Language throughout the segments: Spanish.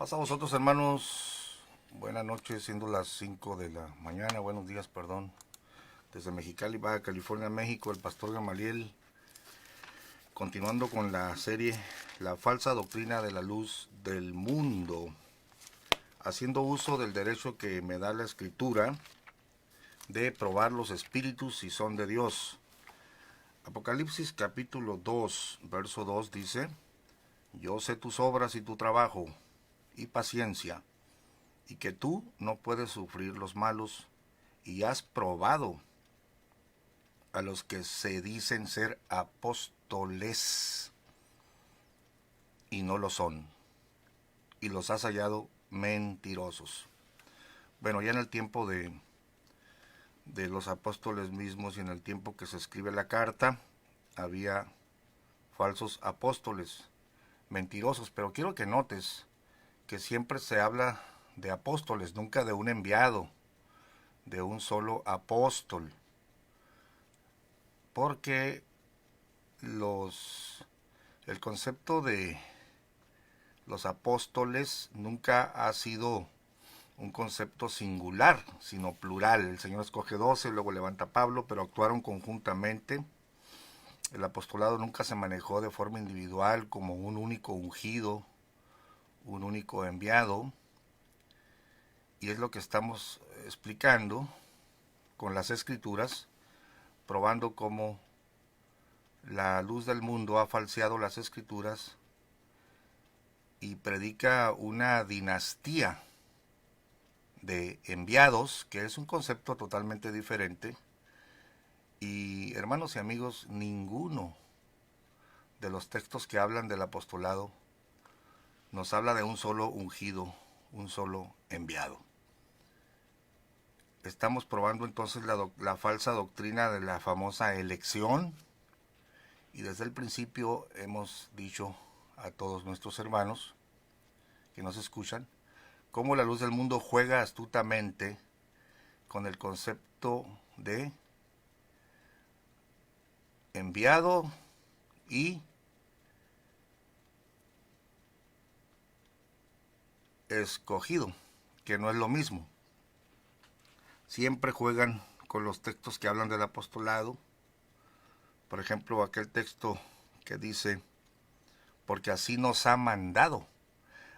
Paz a vosotros, hermanos. Buenas noches, siendo las 5 de la mañana. Buenos días, perdón. Desde Mexicali, Baja California, México, el pastor Gamaliel. Continuando con la serie La falsa doctrina de la luz del mundo. Haciendo uso del derecho que me da la Escritura de probar los espíritus si son de Dios. Apocalipsis capítulo 2, verso 2 dice: Yo sé tus obras y tu trabajo y paciencia, y que tú no puedes sufrir los malos, y has probado a los que se dicen ser apóstoles y no lo son, y los has hallado mentirosos. Bueno, ya en el tiempo de los apóstoles mismos y en el tiempo que se escribe la carta, había falsos apóstoles, mentirosos, pero quiero que notes que siempre se habla de apóstoles, nunca de un enviado, de un solo apóstol, porque el concepto de los apóstoles nunca ha sido un concepto singular, sino plural. El Señor escoge 12, luego levanta a Pablo, pero actuaron conjuntamente. El apostolado nunca se manejó de forma individual como un único ungido, un único enviado, y es lo que estamos explicando con las Escrituras, probando cómo la luz del mundo ha falseado las Escrituras y predica una dinastía de enviados, que es un concepto totalmente diferente. Y hermanos y amigos, ninguno de los textos que hablan del apostolado nos habla de un solo ungido, un solo enviado. Estamos probando entonces la falsa doctrina de la famosa elección, y desde el principio hemos dicho a todos nuestros hermanos que nos escuchan cómo la luz del mundo juega astutamente con el concepto de enviado y escogido, que no es lo mismo. Siempre juegan con los textos que hablan del apostolado. Por ejemplo, aquel texto que dice, porque así nos ha mandado.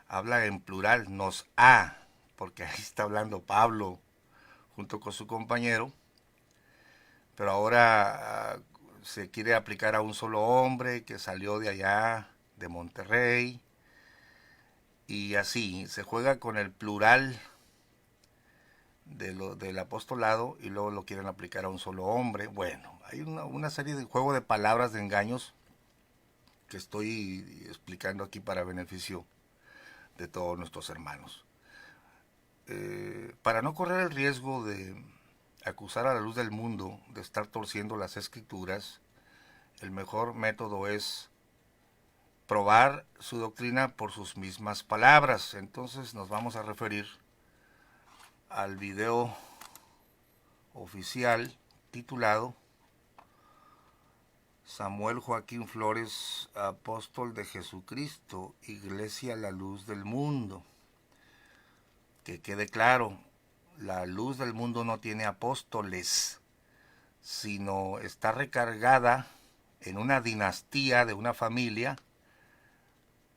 Habla en plural, nos ha, porque ahí está hablando Pablo junto con su compañero. Pero ahora se quiere aplicar a un solo hombre que salió de allá, de Monterrey. Y así, se juega con el plural del apostolado y luego lo quieren aplicar a un solo hombre. Bueno, hay una serie de juego de palabras, de engaños, que estoy explicando aquí para beneficio de todos nuestros hermanos. Para no correr el riesgo de acusar a la luz del mundo de estar torciendo las Escrituras, el mejor método es probar su doctrina por sus mismas palabras. Entonces nos vamos a referir al video oficial titulado Samuel Joaquín Flores, apóstol de Jesucristo, Iglesia La Luz del Mundo. Que quede claro, la luz del mundo no tiene apóstoles, sino está recargada en una dinastía de una familia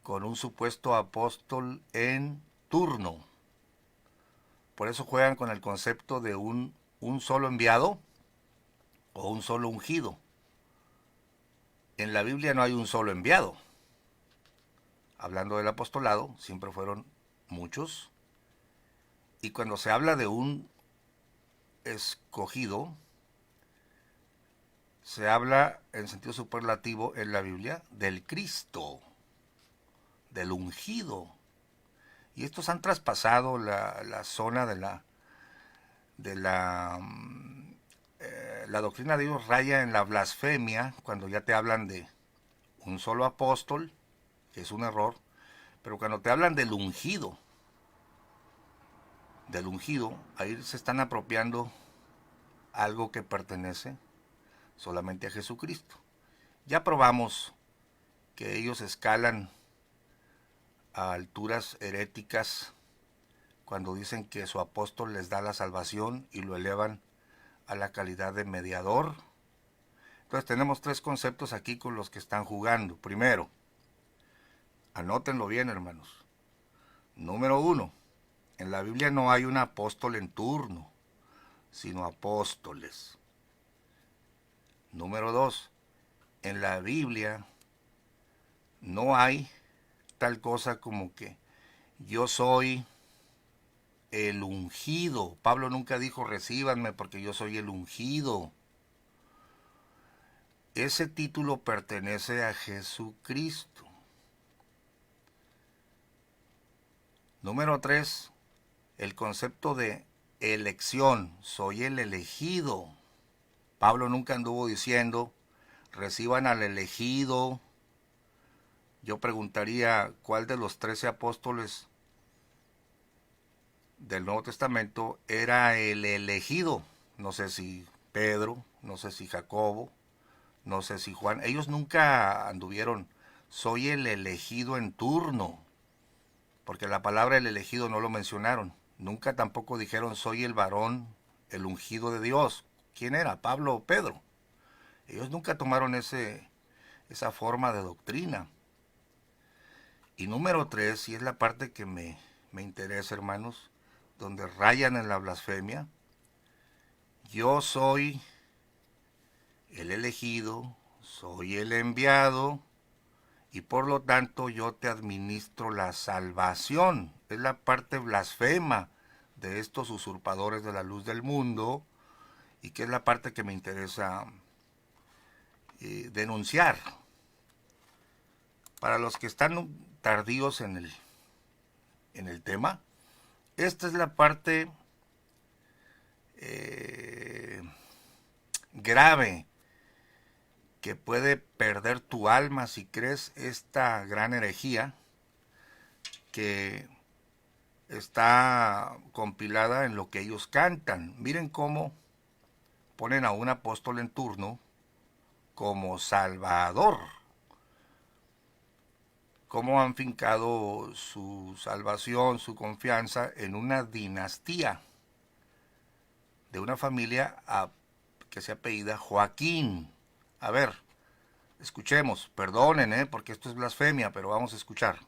con un supuesto apóstol en turno. Por eso juegan con el concepto de un solo enviado o un solo ungido. En la Biblia no hay un solo enviado. Hablando del apostolado, siempre fueron muchos. Y cuando se habla de un escogido, se habla en sentido superlativo en la Biblia del Cristo, del ungido. Y estos han traspasado la zona la doctrina de Dios, raya en la blasfemia cuando ya te hablan de un solo apóstol, que es un error, pero cuando te hablan del ungido, ahí se están apropiando algo que pertenece solamente a Jesucristo. Ya probamos que ellos escalan a alturas heréticas cuando dicen que su apóstol les da la salvación y lo elevan a la calidad de mediador. Entonces tenemos tres conceptos aquí con los que están jugando. Primero, anótenlo bien, hermanos. Número 1, en la Biblia no hay un apóstol en turno, sino apóstoles. Número 2, en la Biblia no hay tal cosa como que yo soy el ungido. Pablo nunca dijo recíbanme porque yo soy el ungido. Ese título pertenece a Jesucristo. Número 3, el concepto de elección. Soy el elegido. Pablo nunca anduvo diciendo reciban al elegido. Yo preguntaría, ¿cuál de los 13 apóstoles del Nuevo Testamento era el elegido? No sé si Pedro, no sé si Jacobo, no sé si Juan. Ellos nunca anduvieron, soy el elegido en turno, porque la palabra el elegido no lo mencionaron. Nunca tampoco dijeron soy el varón, el ungido de Dios. ¿Quién era? ¿Pablo o Pedro? Ellos nunca tomaron esa forma de doctrina. Y número 3, y es la parte que me interesa, hermanos, donde rayan en la blasfemia. Yo soy el elegido, soy el enviado, y por lo tanto yo te administro la salvación. Es la parte blasfema de estos usurpadores de la luz del mundo, y que es la parte que me interesa denunciar. Para los que están tardíos en el tema, esta es la parte grave que puede perder tu alma si crees esta gran herejía que está compilada en lo que ellos cantan. Miren cómo ponen a un apóstol en turno como salvador. Cómo han fincado su salvación, su confianza en una dinastía de una familia que se apellida Joaquín. A ver, escuchemos, perdonen, porque esto es blasfemia, pero vamos a escuchar.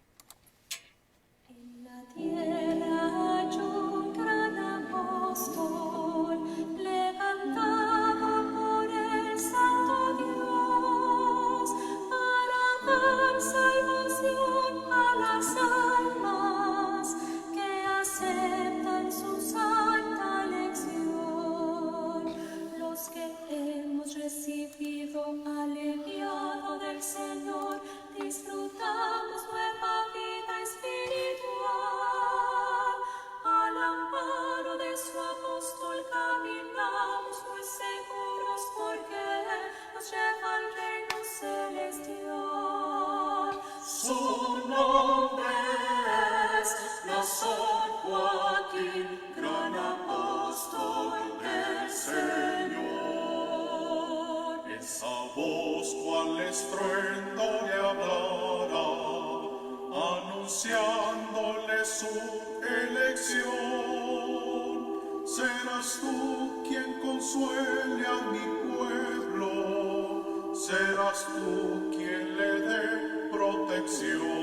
En la tierra hay un gran apóstol, levantado por el Santo Dios, para dar salvación a las almas que aceptan su santa elección. Los que hemos recibido al enviado del Señor, disfrutamos nueva vida espiritual. Al amparo de su apóstol caminamos muy seguros, porque nos lleva al reino celestial. Su nombre es San Joaquín, gran apóstol del Señor. Esa voz cual estruendo le hablará, anunciándole su elección. Serás tú quien consuele a mi pueblo, serás tú quien le dé protección.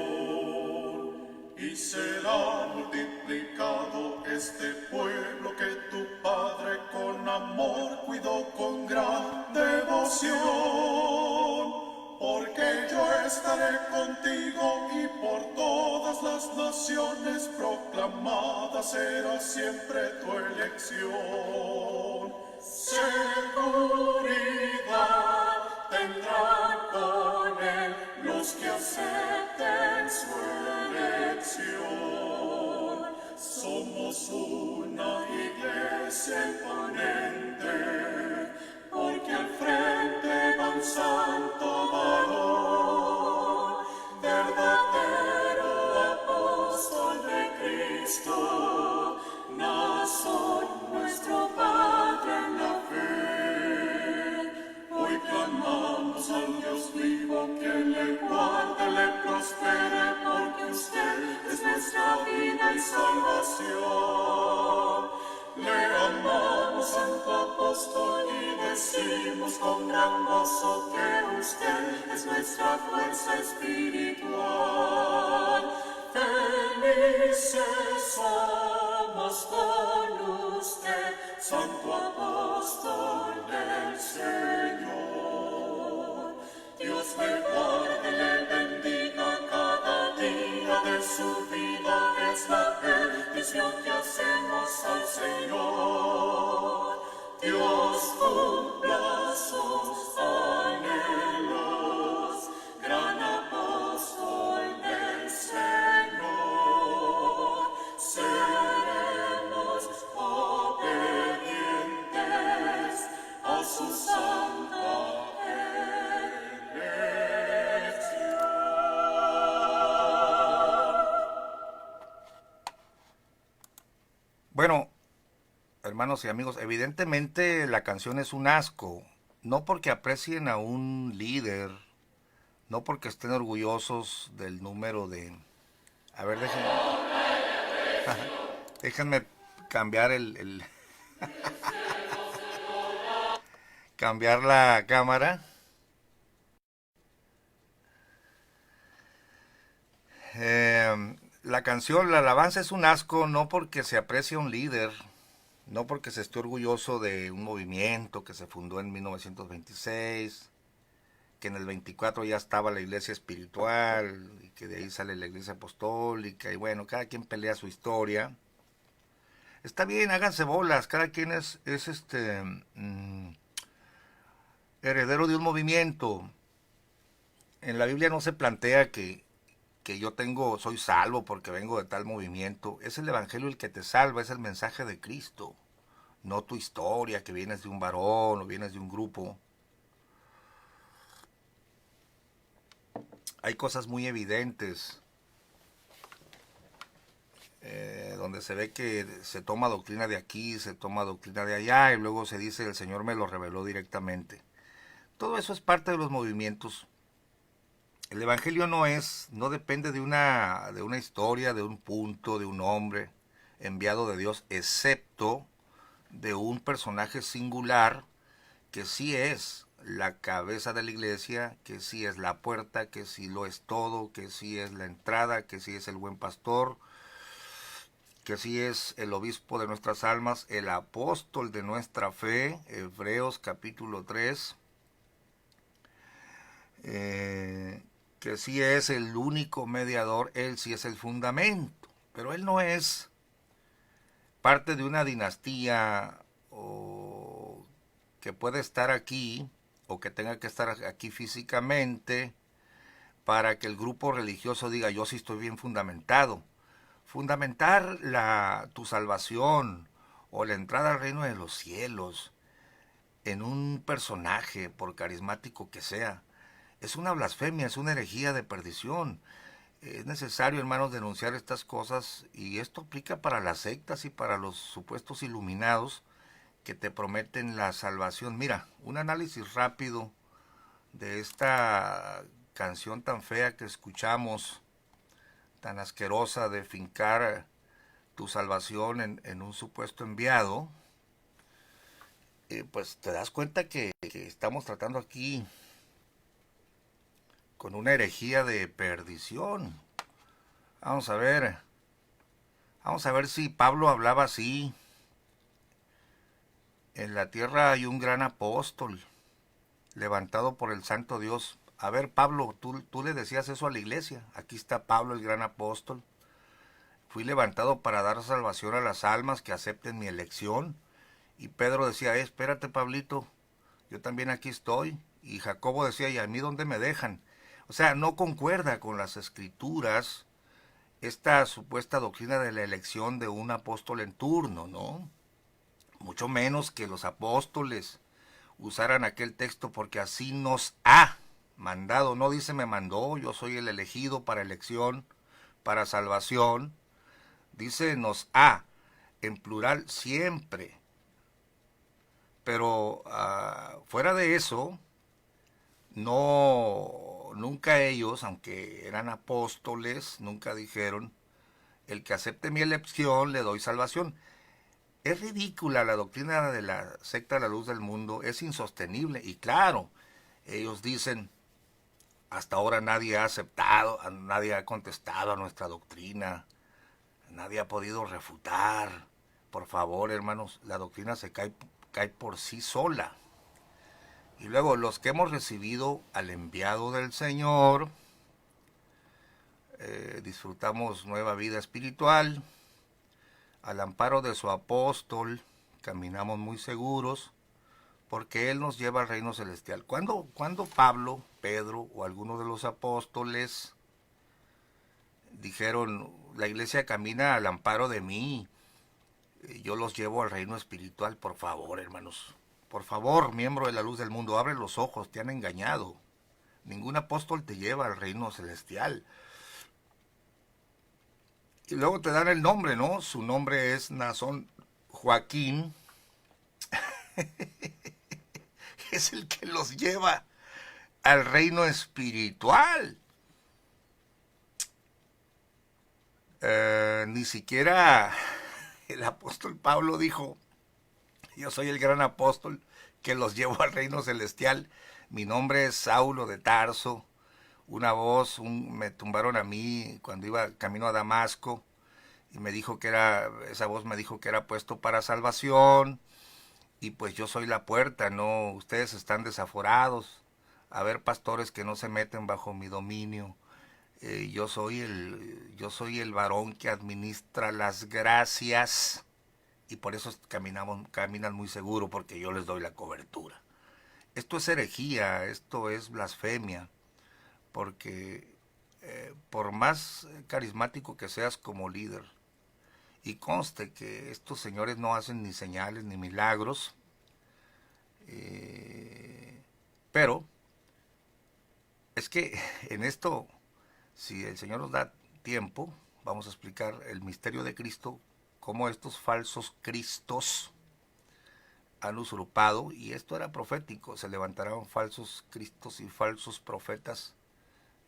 Y será multiplicado este pueblo que tu Padre con amor cuidó con gran devoción. Porque yo estaré contigo y por todas las naciones proclamada será siempre tu elección. Seguridad tendrán con él los que acepten su elección. Somos una iglesia imponente, porque al frente va un santo varón, verdadero apóstol de Cristo, Nazón, nuestro Padre en la fe. con gran gozo que usted es nuestra fuerza espiritual. Felices somos con usted, Santo Apóstol del Señor. Dios le guarde, le bendiga cada día de su vida, es la petición que hacemos al Señor. Dios cumpla sus anhelos, gran apóstol del Señor. Seremos obedientes a su santa elección. Bueno, hermanos y amigos, evidentemente la canción es un asco, no porque aprecien a un líder, no porque estén orgullosos del número de... A ver, déjenme cambiar cambiar la cámara. La canción, la alabanza es un asco, no porque se aprecia un líder, no porque se esté orgulloso de un movimiento que se fundó en 1926, que en el 24 ya estaba la iglesia espiritual, y que de ahí sale la iglesia apostólica, y bueno, cada quien pelea su historia. Está bien, háganse bolas, cada quien es heredero de un movimiento. En la Biblia no se plantea que yo soy salvo porque vengo de tal movimiento. Es el evangelio el que te salva, es el mensaje de Cristo, no tu historia, que vienes de un varón o vienes de un grupo. Hay cosas muy evidentes donde se ve que se toma doctrina de aquí, se toma doctrina de allá, y luego se dice el Señor me lo reveló directamente. Todo eso es parte de los movimientos. El evangelio no depende de una historia, de un punto, de un hombre enviado de Dios, excepto de un personaje singular que sí es la cabeza de la iglesia, que sí es la puerta, que sí lo es todo, que sí es la entrada, que sí es el buen pastor, que sí es el obispo de nuestras almas, el apóstol de nuestra fe, Hebreos capítulo 3, que sí es el único mediador, él sí es el fundamento, pero él no es parte de una dinastía o que puede estar aquí o que tenga que estar aquí físicamente para que el grupo religioso diga yo sí estoy bien fundamentado. Fundamentar tu salvación o la entrada al reino de los cielos en un personaje, por carismático que sea, es una blasfemia, es una herejía de perdición. Es necesario, hermanos, denunciar estas cosas, y esto aplica para las sectas y para los supuestos iluminados que te prometen la salvación. Mira, un análisis rápido de esta canción tan fea que escuchamos, tan asquerosa, de fincar tu salvación en un supuesto enviado. Pues te das cuenta que estamos tratando aquí con una herejía de perdición. Vamos a ver si Pablo hablaba así. En la tierra hay un gran apóstol, levantado por el santo Dios. A ver, Pablo, tú le decías eso a la iglesia. Aquí está Pablo, el gran apóstol. Fui levantado para dar salvación a las almas que acepten mi elección. Y Pedro decía, espérate, Pablito, yo también aquí estoy. Y Jacobo decía, ¿y a mí dónde me dejan? O sea, no concuerda con las escrituras esta supuesta doctrina de la elección de un apóstol en turno, ¿no? Mucho menos que los apóstoles usaran aquel texto, porque así nos ha mandado. No dice me mandó, yo soy el elegido para elección, para salvación. Dice nos ha, en plural siempre. Pero fuera de eso, nunca ellos, aunque eran apóstoles, nunca dijeron, el que acepte mi elección le doy salvación. Es ridícula la doctrina de la secta de la luz del mundo, es insostenible. Y claro, ellos dicen, hasta ahora nadie ha aceptado, nadie ha contestado a nuestra doctrina, nadie ha podido refutar. Por favor, hermanos, la doctrina se cae por sí sola. Y luego los que hemos recibido al enviado del Señor, disfrutamos nueva vida espiritual, al amparo de su apóstol, caminamos muy seguros, porque Él nos lleva al reino celestial. ¿Cuándo Pablo, Pedro o alguno de los apóstoles dijeron, la iglesia camina al amparo de mí, yo los llevo al reino espiritual? Por favor, hermanos, por favor, miembro de la luz del mundo, abre los ojos, te han engañado. Ningún apóstol te lleva al reino celestial. Y luego te dan el nombre, ¿no? Su nombre es Nazón Joaquín. Es el que los lleva al reino espiritual. Ni siquiera el apóstol Pablo dijo, yo soy el gran apóstol que los llevo al reino celestial. Mi nombre es Saulo de Tarso. Una voz, me tumbaron a mí cuando iba camino a Damasco y me dijo que esa voz me dijo que era puesto para salvación. Y pues yo soy la puerta, no, ustedes están desaforados. A ver, pastores que no se meten bajo mi dominio. Yo soy el varón que administra las gracias y por eso caminan muy seguro, porque yo les doy la cobertura. Esto es herejía, esto es blasfemia, porque por más carismático que seas como líder, y conste que estos señores no hacen ni señales ni milagros, pero es que en esto, si el Señor nos da tiempo, vamos a explicar el misterio de Cristo, cómo estos falsos cristos han usurpado, y esto era profético, se levantarán falsos cristos y falsos profetas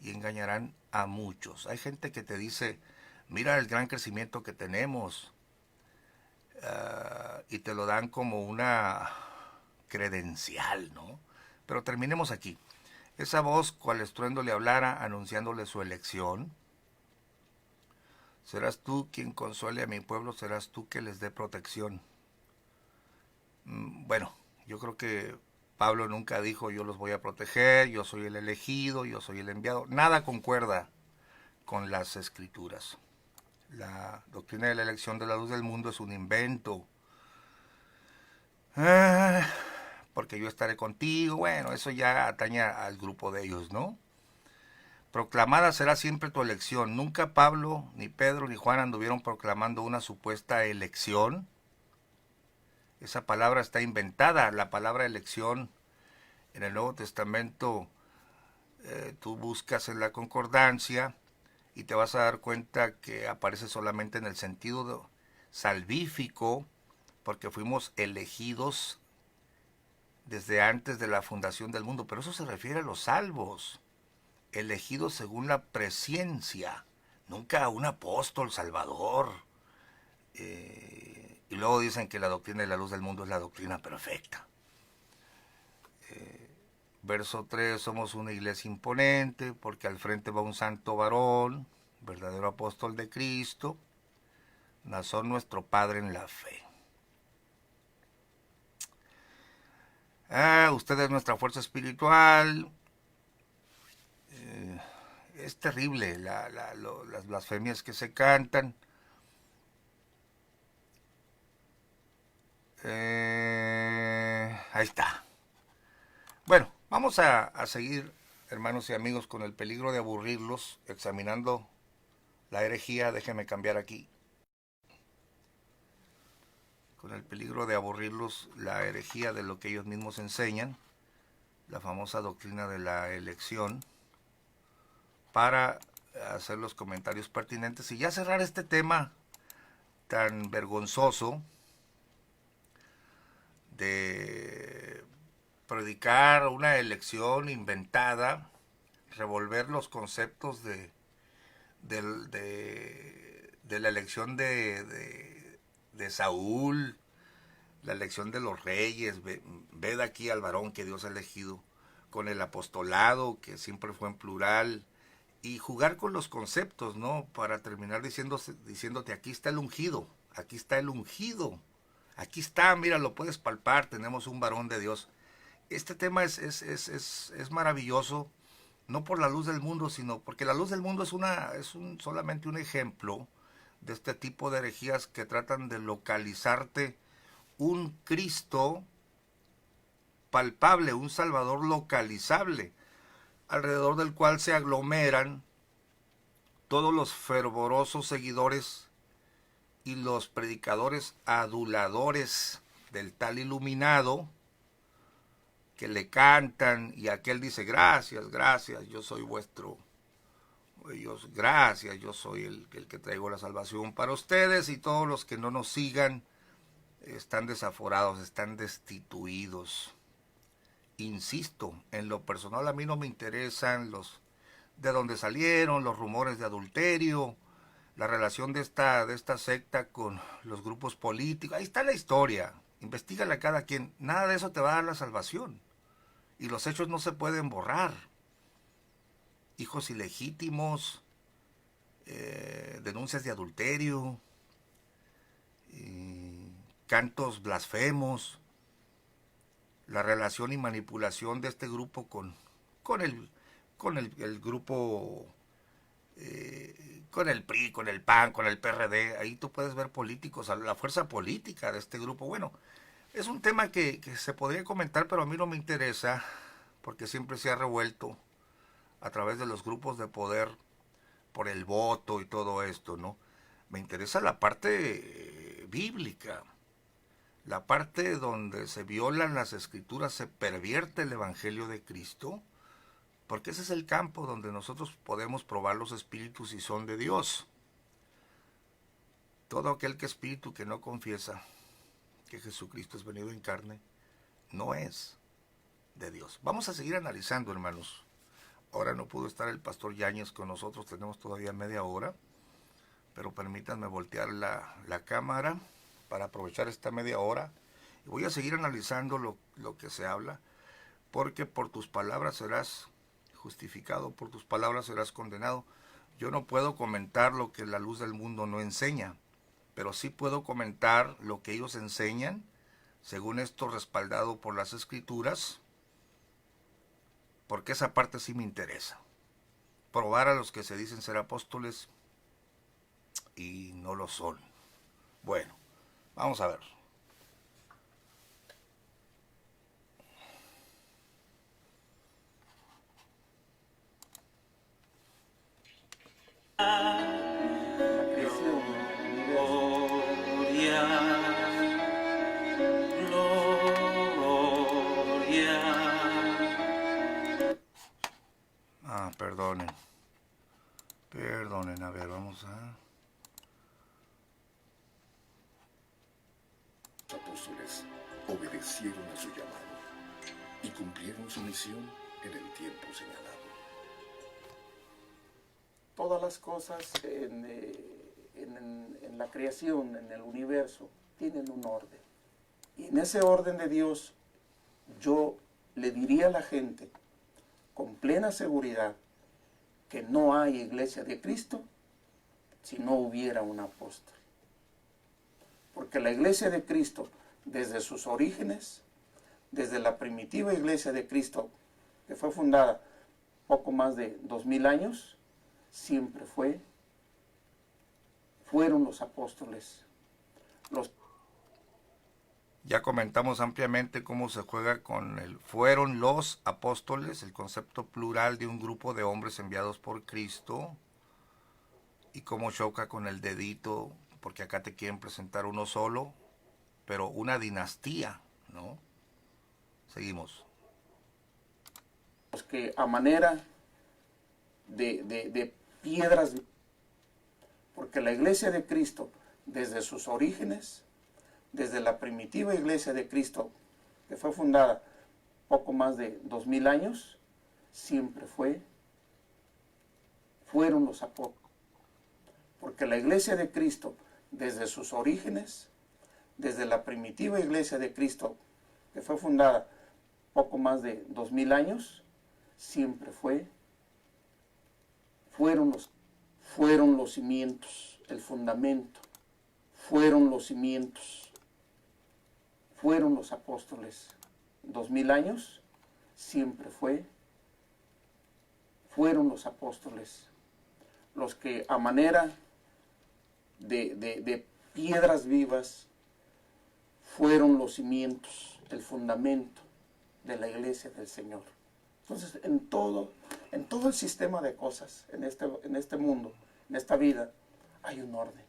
y engañarán a muchos. Hay gente que te dice, mira el gran crecimiento que tenemos, y te lo dan como una credencial, ¿no? Pero terminemos aquí. Esa voz, cual estruendo le hablara, anunciándole su elección. Serás tú quien consuele a mi pueblo, serás tú que les dé protección. Bueno, yo creo que Pablo nunca dijo yo los voy a proteger, yo soy el elegido, yo soy el enviado. Nada concuerda con las escrituras. La doctrina de la elección de la luz del mundo es un invento. Porque yo estaré contigo, bueno, eso ya atañe al grupo de ellos, ¿no? Proclamada será siempre tu elección. Nunca Pablo, ni Pedro, ni Juan anduvieron proclamando una supuesta elección. Esa palabra está inventada. La palabra elección en el Nuevo Testamento, tú buscas en la concordancia y te vas a dar cuenta que aparece solamente en el sentido salvífico, porque fuimos elegidos desde antes de la fundación del mundo, pero eso se refiere a los salvos, elegidos según la presciencia, nunca a un apóstol salvador. Y luego dicen que la doctrina de la luz del mundo es la doctrina perfecta. Verso 3, somos una iglesia imponente, porque al frente va un santo varón, verdadero apóstol de Cristo, Nazón nuestro Padre en la fe. Usted es nuestra fuerza espiritual. Es terrible las blasfemias que se cantan. Ahí está. Bueno, vamos a seguir, hermanos y amigos, con el peligro de aburrirlos, examinando la herejía. Déjeme cambiar aquí. Con el peligro de aburrirlos, la herejía de lo que ellos mismos enseñan, la famosa doctrina de la elección, para hacer los comentarios pertinentes y ya cerrar este tema tan vergonzoso de predicar una elección inventada, revolver los conceptos de la elección de Saúl, la elección de los reyes, ved aquí al varón que Dios ha elegido, con el apostolado, que siempre fue en plural, y jugar con los conceptos, ¿no? Para terminar diciéndote, aquí está el ungido, aquí está el ungido, aquí está, mira, lo puedes palpar, tenemos un varón de Dios. Este tema es maravilloso, no por la luz del mundo, sino porque la luz del mundo solamente un ejemplo de este tipo de herejías que tratan de localizarte un Cristo palpable, un Salvador localizable, alrededor del cual se aglomeran todos los fervorosos seguidores y los predicadores aduladores del tal iluminado, que le cantan y aquel dice, gracias, gracias, yo soy vuestro Dios, gracias, yo soy el que traigo la salvación para ustedes, y todos los que no nos sigan están desaforados, están destituidos. Insisto, en lo personal a mí no me interesan los de dónde salieron, los rumores de adulterio, la relación de esta secta con los grupos políticos. Ahí está la historia, investígala cada quien. Nada de eso te va a dar la salvación. Y los hechos no se pueden borrar. Hijos ilegítimos, denuncias de adulterio, cantos blasfemos, la relación y manipulación de este grupo con el grupo, con el PRI, con el PAN, con el PRD. Ahí tú puedes ver políticos, la fuerza política de este grupo. Bueno, es un tema que se podría comentar, pero a mí no me interesa, porque siempre se ha revuelto a través de los grupos de poder por el voto y todo esto, ¿no? Me interesa la parte bíblica, la parte donde se violan las escrituras, se pervierte el evangelio de Cristo, porque ese es el campo donde nosotros podemos probar los espíritus si son de Dios. Todo aquel que espíritu que no confiesa que Jesucristo es venido en carne, no es de Dios. Vamos a seguir analizando, hermanos. Ahora no pudo estar el pastor Yáñez con nosotros, tenemos todavía media hora, pero permítanme voltear la cámara para aprovechar esta media hora. Y voy a seguir analizando lo que se habla, porque por tus palabras serás justificado, por tus palabras serás condenado. Yo no puedo comentar lo que la luz del mundo no enseña, pero sí puedo comentar lo que ellos enseñan, según esto respaldado por las escrituras, porque esa parte sí me interesa. Probar a los que se dicen ser apóstoles y no lo son. Bueno, vamos a ver. Perdonen, a ver, vamos a... Los apóstoles obedecieron a su llamado y cumplieron su misión en el tiempo señalado. Todas las cosas en la creación, en el universo, tienen un orden. Y en ese orden de Dios, yo le diría a la gente, con plena seguridad, que no hay iglesia de Cristo si no hubiera un apóstol. Porque la iglesia de Cristo, desde sus orígenes, desde la primitiva iglesia de Cristo, que fue fundada poco más de 2000 años, siempre fueron los apóstoles. Ya comentamos ampliamente cómo se juega con fueron los apóstoles, el concepto plural de un grupo de hombres enviados por Cristo, y cómo choca con el dedito, porque acá te quieren presentar uno solo, pero una dinastía, ¿no? Seguimos. Los que a manera de piedras, porque la iglesia de Cristo, desde sus orígenes, desde la primitiva iglesia de Cristo, que fue fundada poco más de 2000 años, siempre fueron los apóstoles. Porque la iglesia de Cristo, desde sus orígenes, desde la primitiva iglesia de Cristo, que fue fundada poco más de 2000 años, siempre fueron los cimientos, el fundamento, fueron los cimientos, fueron los apóstoles. 2000 años, siempre fueron los apóstoles los que a manera de piedras vivas fueron los cimientos, el fundamento de la iglesia del Señor. Entonces, en todo el sistema de cosas, en este mundo, en esta vida, hay un orden.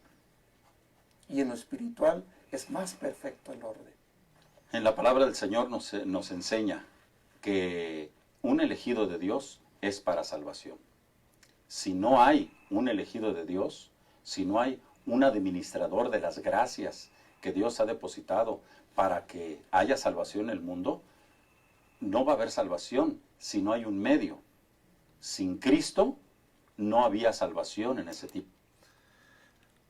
Y en lo espiritual es más perfecto el orden. En la palabra del Señor nos enseña que un elegido de Dios es para salvación. Si no hay un elegido de Dios, si no hay un administrador de las gracias que Dios ha depositado para que haya salvación en el mundo, no va a haber salvación si no hay un medio. Sin Cristo no había salvación en ese tipo.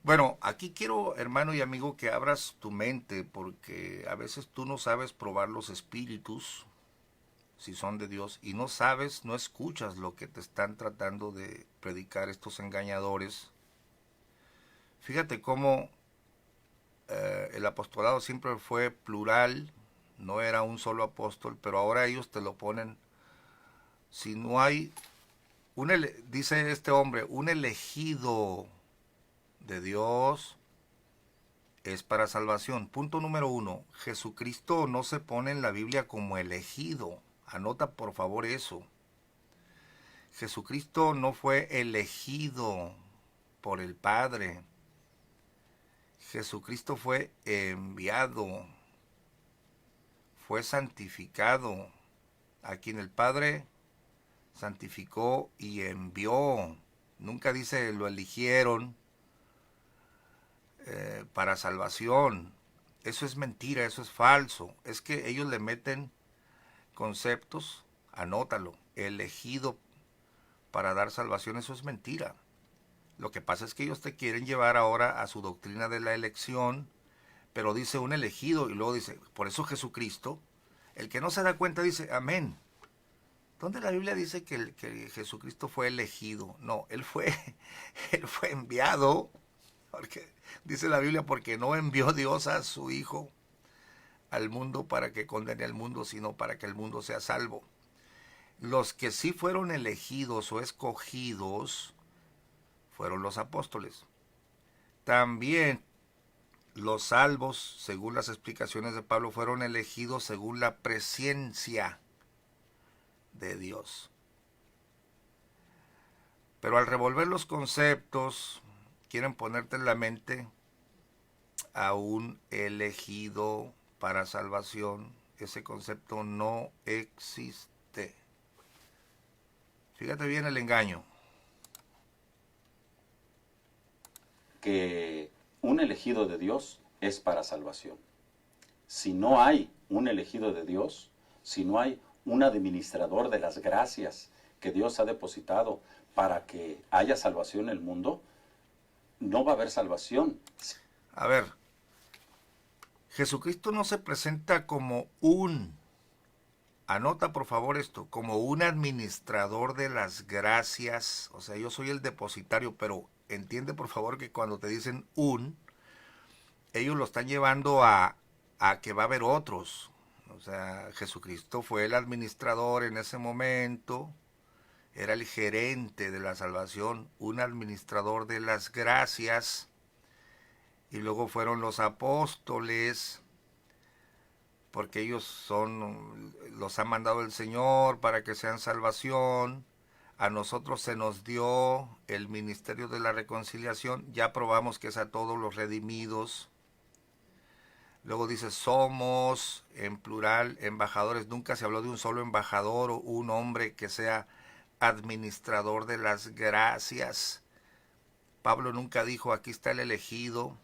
Bueno, aquí quiero, hermano y amigo, que abras tu mente, porque a veces tú no sabes probar los espíritus, si son de Dios, y no sabes, no escuchas lo que te están tratando de predicar estos engañadores. Fíjate cómo el apostolado siempre fue plural, no era un solo apóstol, pero ahora ellos te lo ponen, si no hay, dice este hombre, un elegido de Dios es para salvación. Punto número 1, Jesucristo no se pone en la Biblia como elegido. Anota por favor eso. Jesucristo no fue elegido por el Padre. Jesucristo fue enviado, fue santificado, a quien el Padre santificó y envió. Nunca dice lo eligieron para salvación. Eso es mentira, eso es falso. Es que ellos le meten conceptos, anótalo, elegido para dar salvación, eso es mentira. Lo que pasa es que ellos te quieren llevar ahora a su doctrina de la elección, pero dice un elegido y luego dice, por eso Jesucristo, el que no se da cuenta dice, amén. ¿Dónde la Biblia dice que Jesucristo fue elegido? No, él fue enviado, porque dice la Biblia, porque no envió Dios a su Hijo al mundo para que condene al mundo, sino para que el mundo sea salvo. Los que sí fueron elegidos o escogidos fueron los apóstoles. También los salvos, según las explicaciones de Pablo, fueron elegidos según la presencia de Dios. Pero al revolver los conceptos, quieren ponerte en la mente a un elegido para salvación. Ese concepto no existe. Fíjate bien el engaño. Que un elegido de Dios es para salvación. Si no hay un elegido de Dios, si no hay un administrador de las gracias que Dios ha depositado para que haya salvación en el mundo, no va a haber salvación. A ver, Jesucristo no se presenta como anota por favor esto, como un administrador de las gracias. O sea, yo soy el depositario, pero entiende por favor que cuando te dicen ellos lo están llevando a que va a haber otros. O sea, Jesucristo fue el administrador en ese momento, era el gerente de la salvación, un administrador de las gracias, y luego fueron los apóstoles, porque ellos los ha mandado el Señor para que sean salvación. A nosotros se nos dio el ministerio de la reconciliación, ya probamos que es a todos los redimidos. Luego dice, somos, en plural, embajadores. Nunca se habló de un solo embajador o un hombre que sea administrador de las gracias. Pablo nunca dijo, aquí está el elegido.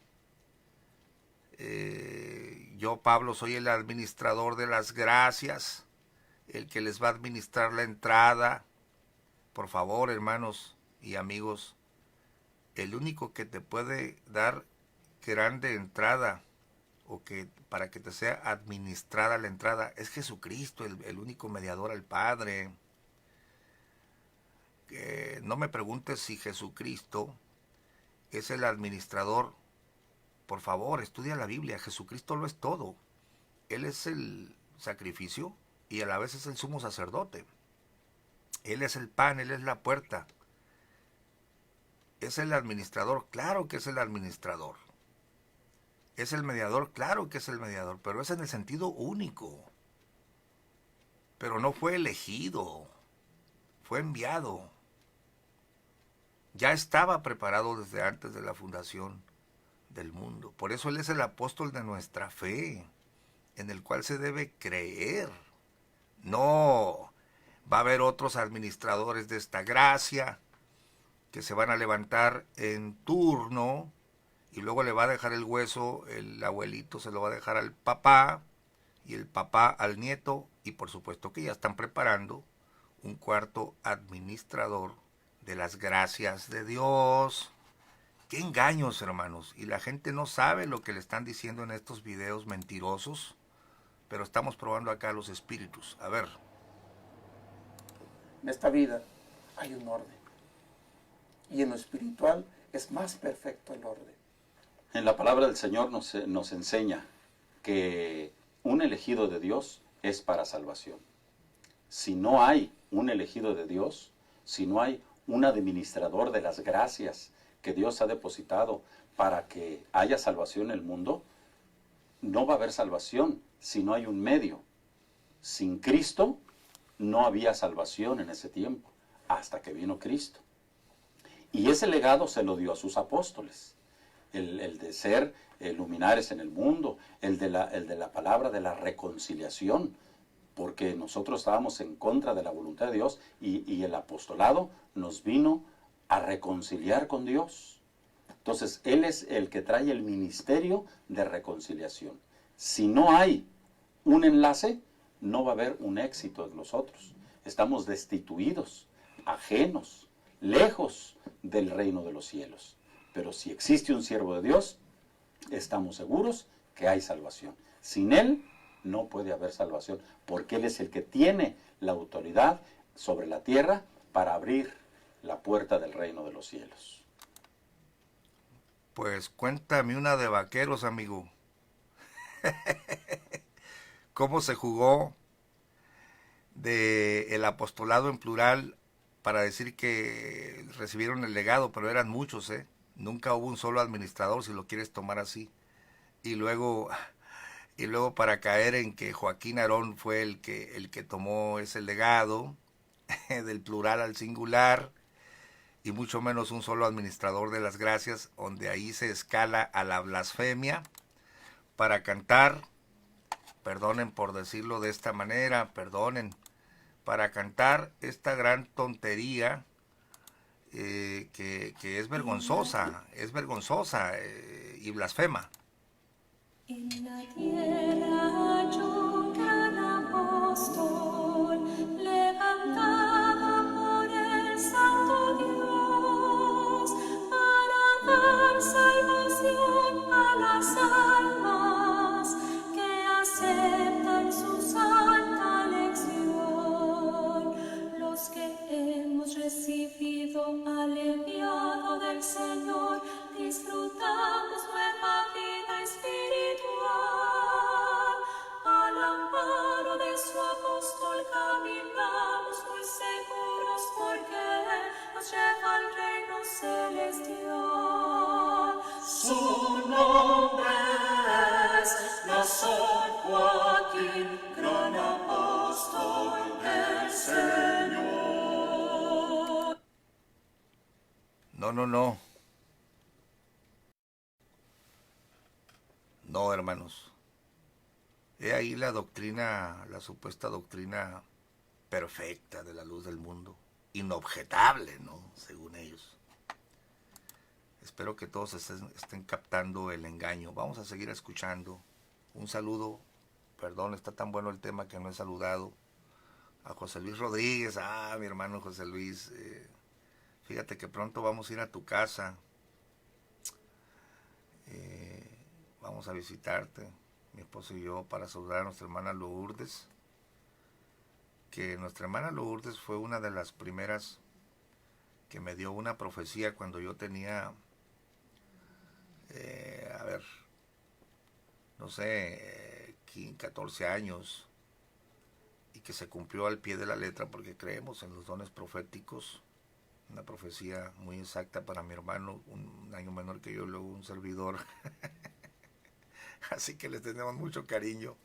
Yo, Pablo, soy el administrador de las gracias, el que les va a administrar la entrada. Por favor, hermanos y amigos, el único que te puede dar grande entrada o que para que te sea administrada la entrada. Es Jesucristo el único mediador al Padre. No me preguntes si Jesucristo es el administrador. Por favor, estudia la Biblia. Jesucristo lo es todo. Él es el sacrificio y a la vez es el sumo sacerdote. Él es el pan, Él es la puerta. Es el administrador, claro que es el administrador. Es el mediador, claro que es el mediador, pero es en el sentido único. Pero no fue elegido, fue enviado. Ya estaba preparado desde antes de la fundación del mundo. Por eso Él es el apóstol de nuestra fe, en el cual se debe creer. No, va a haber otros administradores de esta gracia que se van a levantar en turno y luego le va a dejar el hueso, el abuelito se lo va a dejar al papá y el papá al nieto, y por supuesto que ya están preparando un cuarto administrador de las gracias de Dios. ¡Qué engaños, hermanos! Y la gente no sabe lo que le están diciendo en estos videos mentirosos, pero estamos probando acá los espíritus. A ver. En esta vida hay un orden. Y en lo espiritual es más perfecto el orden. En la palabra del Señor nos enseña que un elegido de Dios es para salvación. Si no hay un elegido de Dios, si no hay un administrador de las gracias que Dios ha depositado para que haya salvación en el mundo, no va a haber salvación si no hay un medio. Sin Cristo no había salvación en ese tiempo, hasta que vino Cristo. Y ese legado se lo dio a sus apóstoles, el de ser luminares en el mundo, el de la palabra de la reconciliación, porque nosotros estábamos en contra de la voluntad de Dios y el apostolado nos vino a reconciliar con Dios. Entonces, Él es el que trae el ministerio de reconciliación. Si no hay un enlace, no va a haber un éxito en nosotros. Estamos destituidos, ajenos, lejos del reino de los cielos. Pero si existe un siervo de Dios, estamos seguros que hay salvación. Sin Él no puede haber salvación, porque Él es el que tiene la autoridad sobre la tierra para abrir la puerta del reino de los cielos. Pues cuéntame una de vaqueros, amigo. ¿Cómo se jugó del apostolado en plural para decir que recibieron el legado, pero eran muchos, ¿eh? Nunca hubo un solo administrador, si lo quieres tomar así. Y luego para caer en que Joaquín Aarón fue el que tomó ese legado del plural al singular, y mucho menos un solo administrador de las gracias, donde ahí se escala a la blasfemia para cantar, perdonen por decirlo de esta manera, perdonen, para cantar esta gran tontería que es vergonzosa y blasfema. En la tierra hay un gran apóstol, levantado por el Santo Dios, para dar salvación a las almas que aceptan su santa lección. Los que hemos recibido al enviado del Señor, disfrutamos nueva vida espiritual. Al amparo de su apóstol caminamos muy seguros, porque nos lleva al reino celestial. Su nombre es San Joaquín, gran apóstol del Señor. No. No, hermanos. He ahí la doctrina, la supuesta doctrina perfecta de la luz del mundo. Inobjetable, ¿no? Según ellos. Espero que todos estén captando el engaño. Vamos a seguir escuchando. Un saludo, perdón, está tan bueno el tema que no he saludado a José Luis Rodríguez. Mi hermano José Luis. Fíjate que pronto vamos a ir a tu casa. vamos a visitarte, mi esposo y yo, para saludar a nuestra hermana Lourdes, que nuestra hermana Lourdes fue una de las primeras que me dio una profecía cuando yo tenía, no sé, 14 años, y que se cumplió al pie de la letra porque creemos en los dones proféticos. Una profecía muy exacta para mi hermano, un año menor que yo, luego un servidor. Así que les tenemos mucho cariño.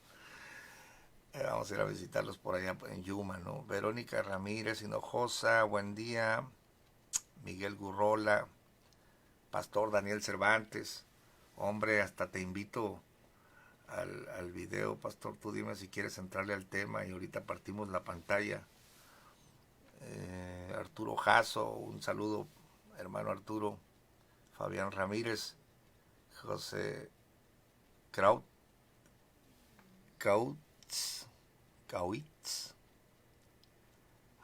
Vamos a ir a visitarlos por allá en Yuma, ¿no? Verónica Ramírez Hinojosa, buen día. Miguel Gurrola, Pastor Daniel Cervantes. Hombre, hasta te invito al video, Pastor. Tú dime si quieres entrarle al tema y ahorita partimos la pantalla. Arturo Jasso, un saludo, hermano Arturo. Fabián Ramírez, José Cauitz,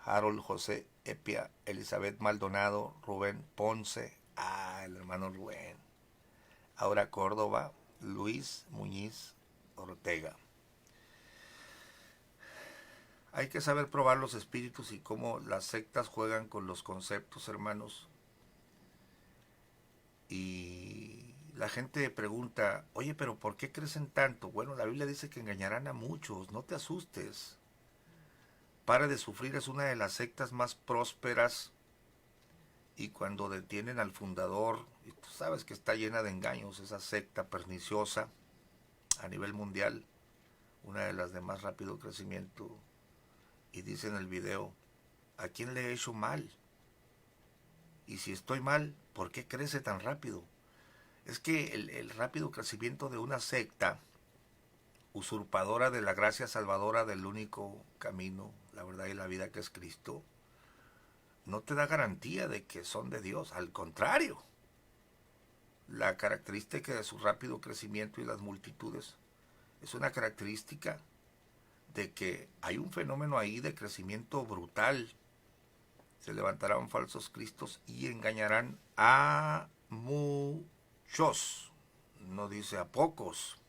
Harold José Epia, Elizabeth Maldonado, Rubén Ponce, el hermano Rubén, Aura Córdoba, Luis Muñiz Ortega. Hay que saber probar los espíritus y cómo las sectas juegan con los conceptos, hermanos. Y la gente pregunta, oye, pero ¿por qué crecen tanto? Bueno, la Biblia dice que engañarán a muchos, no te asustes. Pare de Sufrir es una de las sectas más prósperas, y cuando detienen al fundador, y tú sabes que está llena de engaños, esa secta perniciosa a nivel mundial, una de las de más rápido crecimiento, y dice en el video, ¿a quién le he hecho mal? Y si estoy mal, ¿por qué crece tan rápido? Es que el rápido crecimiento de una secta usurpadora de la gracia salvadora del único camino, la verdad y la vida, que es Cristo, no te da garantía de que son de Dios. Al contrario, la característica de su rápido crecimiento y las multitudes es una característica de que hay un fenómeno ahí de crecimiento brutal. Se levantarán falsos cristos y engañarán a muchos, no dice a pocos.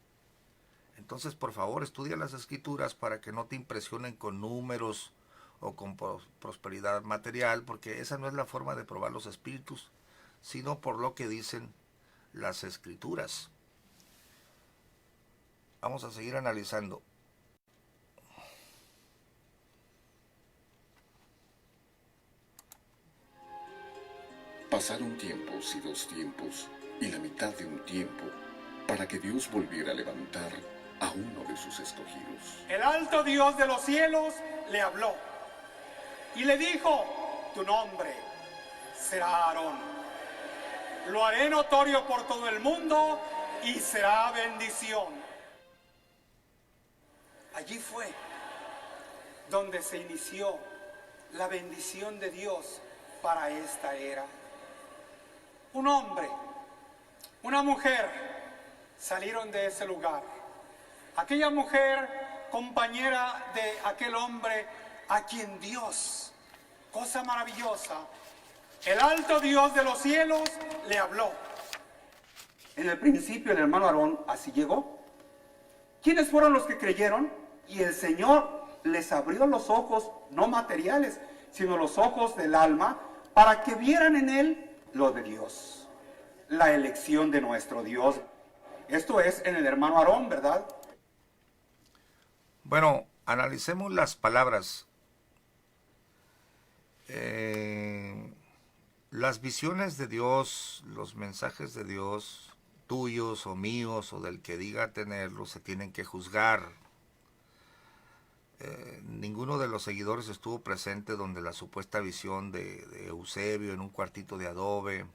Entonces, por favor, estudia las Escrituras para que no te impresionen con números o con prosperidad material, porque esa no es la forma de probar los espíritus, sino por lo que dicen las Escrituras. Vamos a seguir analizando. Pasaron tiempos y 2 tiempos y la mitad de un tiempo para que Dios volviera a levantar a uno de sus escogidos. El alto Dios de los cielos le habló y le dijo, tu nombre será Aarón. Lo haré notorio por todo el mundo y será bendición. Allí fue donde se inició la bendición de Dios para esta era. Un hombre, una mujer salieron de ese lugar. Aquella mujer, compañera de aquel hombre a quien Dios, cosa maravillosa, el alto Dios de los cielos le habló. En el principio el hermano Aarón así llegó. ¿Quiénes fueron los que creyeron? Y el Señor les abrió los ojos, no materiales, sino los ojos del alma, para que vieran en él lo de Dios, la elección de nuestro Dios. Esto es en el hermano Aarón, ¿verdad? Bueno, analicemos las palabras. Las visiones de Dios, los mensajes de Dios, tuyos o míos o del que diga tenerlos, se tienen que juzgar. Ninguno de los seguidores estuvo presente donde la supuesta visión de Eusebio en un cuartito de adobe.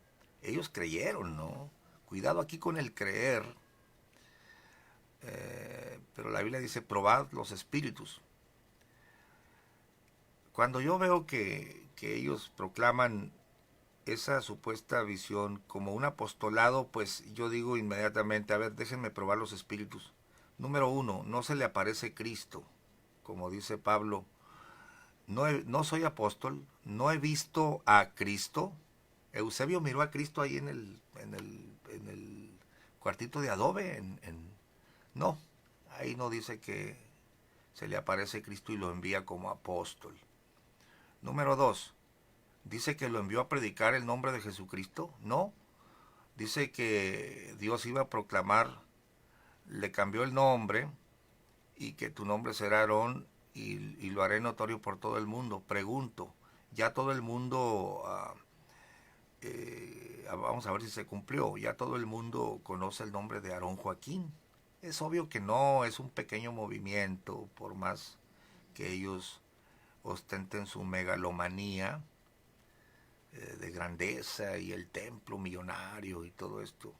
Ellos creyeron, ¿no? Cuidado aquí con el creer. Pero la Biblia dice, probad los espíritus. Cuando yo veo que ellos proclaman esa supuesta visión como un apostolado, pues yo digo inmediatamente, a ver, déjenme probar los espíritus. Número 1, no se le aparece Cristo. Como dice Pablo, no soy apóstol, no he visto a Cristo. Eusebio miró a Cristo ahí en el cuartito de adobe. No, ahí no dice que se le aparece Cristo y lo envía como apóstol. Número 2, dice que lo envió a predicar el nombre de Jesucristo. No, dice que Dios iba a proclamar, le cambió el nombre y que tu nombre será Aarón y lo haré notorio por todo el mundo. Pregunto, ya todo el mundo, vamos a ver si se cumplió, ya todo el mundo conoce el nombre de Aarón Joaquín. Es obvio que no, es un pequeño movimiento, por más que ellos ostenten su megalomanía de grandeza y el templo millonario y todo esto.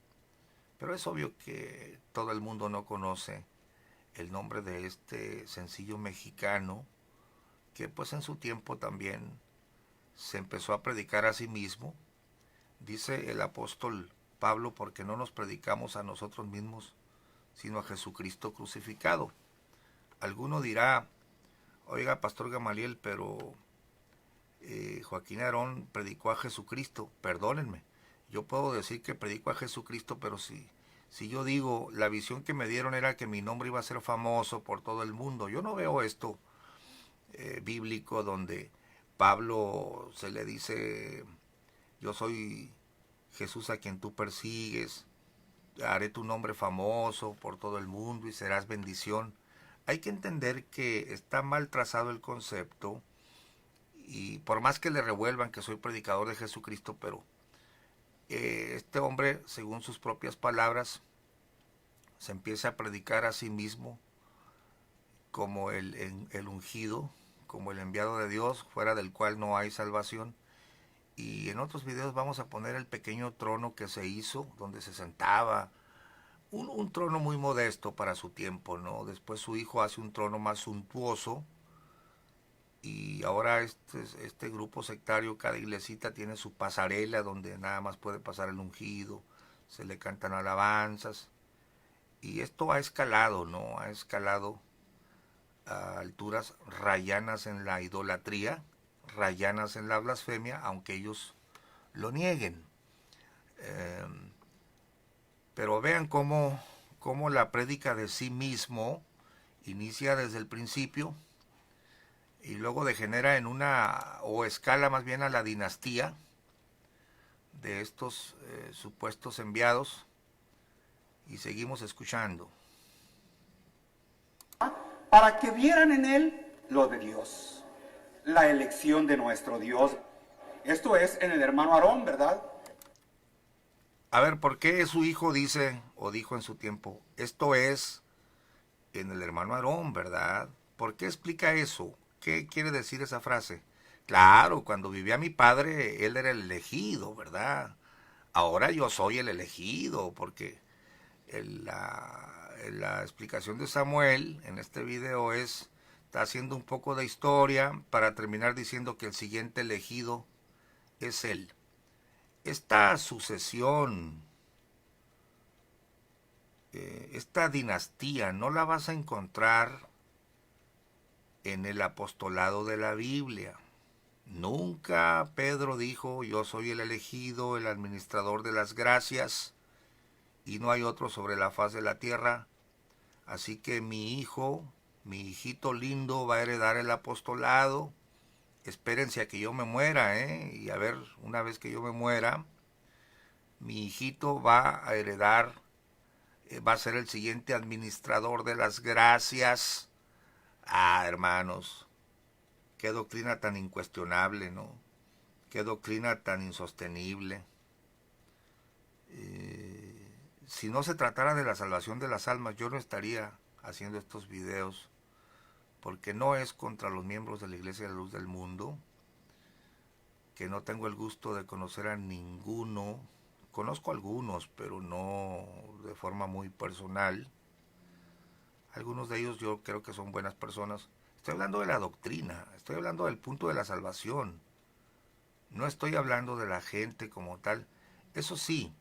Pero es obvio que todo el mundo no conoce el nombre de este sencillo mexicano que pues en su tiempo también se empezó a predicar a sí mismo. Dice el apóstol Pablo, porque no nos predicamos a nosotros mismos, sino a Jesucristo crucificado. Alguno dirá, oiga, Pastor Gamaliel, pero Joaquín Aarón predicó a Jesucristo. Perdónenme, yo puedo decir que predico a Jesucristo, pero si yo digo, la visión que me dieron era que mi nombre iba a ser famoso por todo el mundo. Yo no veo esto bíblico donde Pablo se le dice, yo soy Jesús a quien tú persigues, haré tu nombre famoso por todo el mundo y serás bendición. Hay que entender que está mal trazado el concepto, y por más que le revuelvan que soy predicador de Jesucristo, pero este hombre, según sus propias palabras, se empieza a predicar a sí mismo como el ungido, como el enviado de Dios, fuera del cual no hay salvación. Y en otros videos vamos a poner el pequeño trono que se hizo, donde se sentaba, un trono muy modesto para su tiempo, ¿no? Después su hijo hace un trono más suntuoso, y ahora este grupo sectario, cada iglesita tiene su pasarela donde nada más puede pasar el ungido, se le cantan alabanzas, y esto ha escalado, ¿no? Ha escalado a alturas rayanas en la idolatría, rayanas en la blasfemia, aunque ellos lo nieguen. Pero vean cómo la prédica de sí mismo inicia desde el principio y luego degenera en o escala más bien a la dinastía de estos supuestos enviados, y seguimos escuchando. Para que vieran en él lo de Dios, la elección de nuestro Dios. Esto es en el hermano Aarón, ¿verdad? A ver, ¿por qué su hijo dice o dijo en su tiempo, esto es en el hermano Aarón, ¿verdad? ¿Por qué explica eso? ¿Qué quiere decir esa frase? Claro, cuando vivía mi padre, él era el elegido, ¿verdad? Ahora yo soy el elegido, porque la explicación de Samuel en este video está haciendo un poco de historia para terminar diciendo que el siguiente elegido es él. Esta sucesión, esta dinastía, no la vas a encontrar en el apostolado de la Biblia. Nunca Pedro dijo, yo soy el elegido, el administrador de las gracias, y no hay otro sobre la faz de la tierra, así que mi hijito lindo va a heredar el apostolado. Espérense a que yo me muera, y a ver, una vez que yo me muera, mi hijito va a heredar, va a ser el siguiente administrador de las gracias. Ah, hermanos, qué doctrina tan incuestionable, ¿no? Qué doctrina tan insostenible. Si no se tratara de la salvación de las almas, yo no estaría haciendo estos videos, porque no es contra los miembros de la Iglesia de la Luz del Mundo, que no tengo el gusto de conocer a ninguno. Conozco a algunos, pero no de forma muy personal. Algunos de ellos yo creo que son buenas personas. Estoy hablando de la doctrina, estoy hablando del punto de la salvación. No estoy hablando de la gente como tal. Eso sí,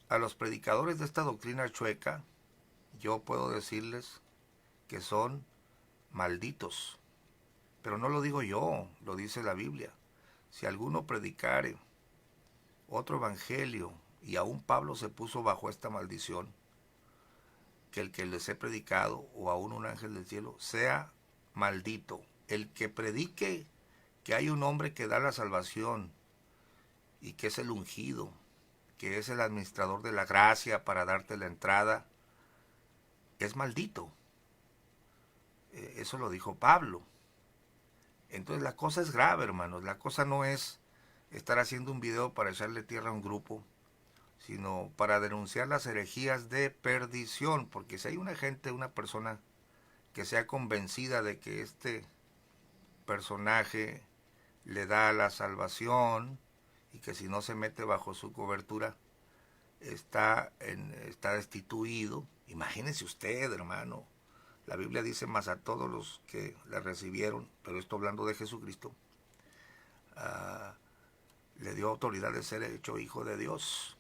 a los predicadores de esta doctrina chueca, yo puedo decirles que son malditos. Pero no lo digo yo, lo dice la Biblia. Si alguno predicare otro evangelio, y aún Pablo se puso bajo esta maldición, que el que les he predicado, o aún un ángel del cielo, sea maldito. El que predique que hay un hombre que da la salvación y que es el ungido, que es el administrador de la gracia para darte la entrada, es maldito. Eso lo dijo Pablo. Entonces la cosa es grave, hermanos. La cosa no es estar haciendo un video para echarle tierra a un grupo, sino para denunciar las herejías de perdición. Porque si hay una gente, una persona que sea convencida de que este personaje le da la salvación y que si no se mete bajo su cobertura está destituido. Imagínese usted, hermano. La Biblia dice: más a todos los que le recibieron, pero esto hablando de Jesucristo, le dio autoridad de ser hecho hijo de Dios.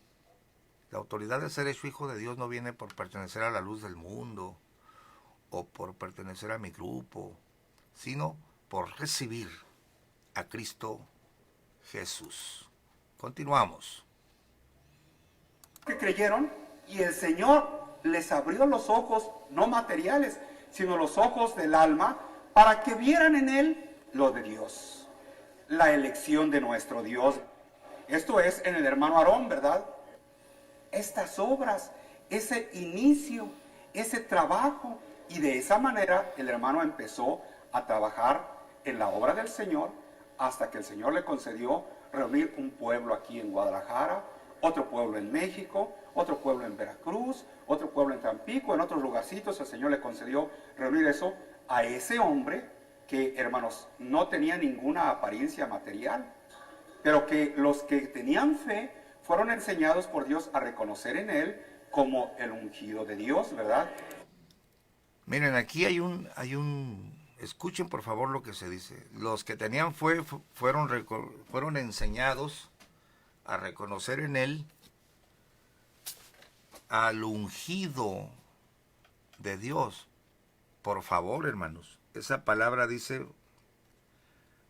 La autoridad de ser hecho hijo de Dios no viene por pertenecer a la luz del mundo o por pertenecer a mi grupo, sino por recibir a Cristo Jesús. Continuamos. Que creyeron y el Señor les abrió los ojos, no materiales, sino los ojos del alma, para que vieran en él lo de Dios, la elección de nuestro Dios. Esto es en el hermano Aarón, ¿verdad? Estas obras, ese inicio, ese trabajo, y de esa manera el hermano empezó a trabajar en la obra del Señor hasta que el Señor le concedió reunir un pueblo aquí en Guadalajara, otro pueblo en México, otro pueblo en Veracruz, otro pueblo en Tampico, en otros lugarcitos. El Señor le concedió reunir eso a ese hombre que, hermanos, no tenía ninguna apariencia material, pero que los que tenían fe fueron enseñados por Dios a reconocer en él como el ungido de Dios, ¿verdad? Miren, aquí hay un escuchen por favor lo que se dice. Los que tenían fe fueron enseñados a reconocer en él al ungido de Dios. Por favor, hermanos, esa palabra dice,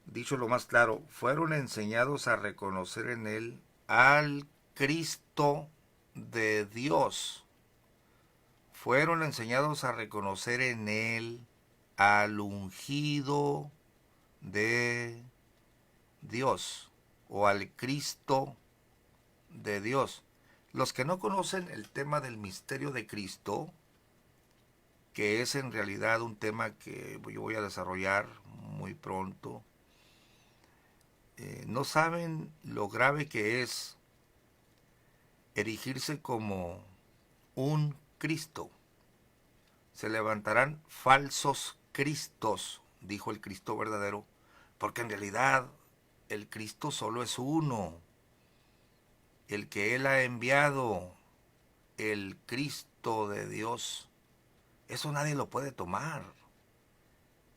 dicho lo más claro, fueron enseñados a reconocer en él al Cristo de Dios. Fueron enseñados a reconocer en él al ungido de Dios, o al Cristo de Dios. Los que no conocen el tema del misterio de Cristo, que es en realidad un tema que yo voy a desarrollar muy pronto, no saben lo grave que es erigirse como un Cristo. Se levantarán falsos cristos, dijo el Cristo verdadero, porque en realidad el Cristo solo es uno, el que Él ha enviado, el Cristo de Dios. Eso nadie lo puede tomar,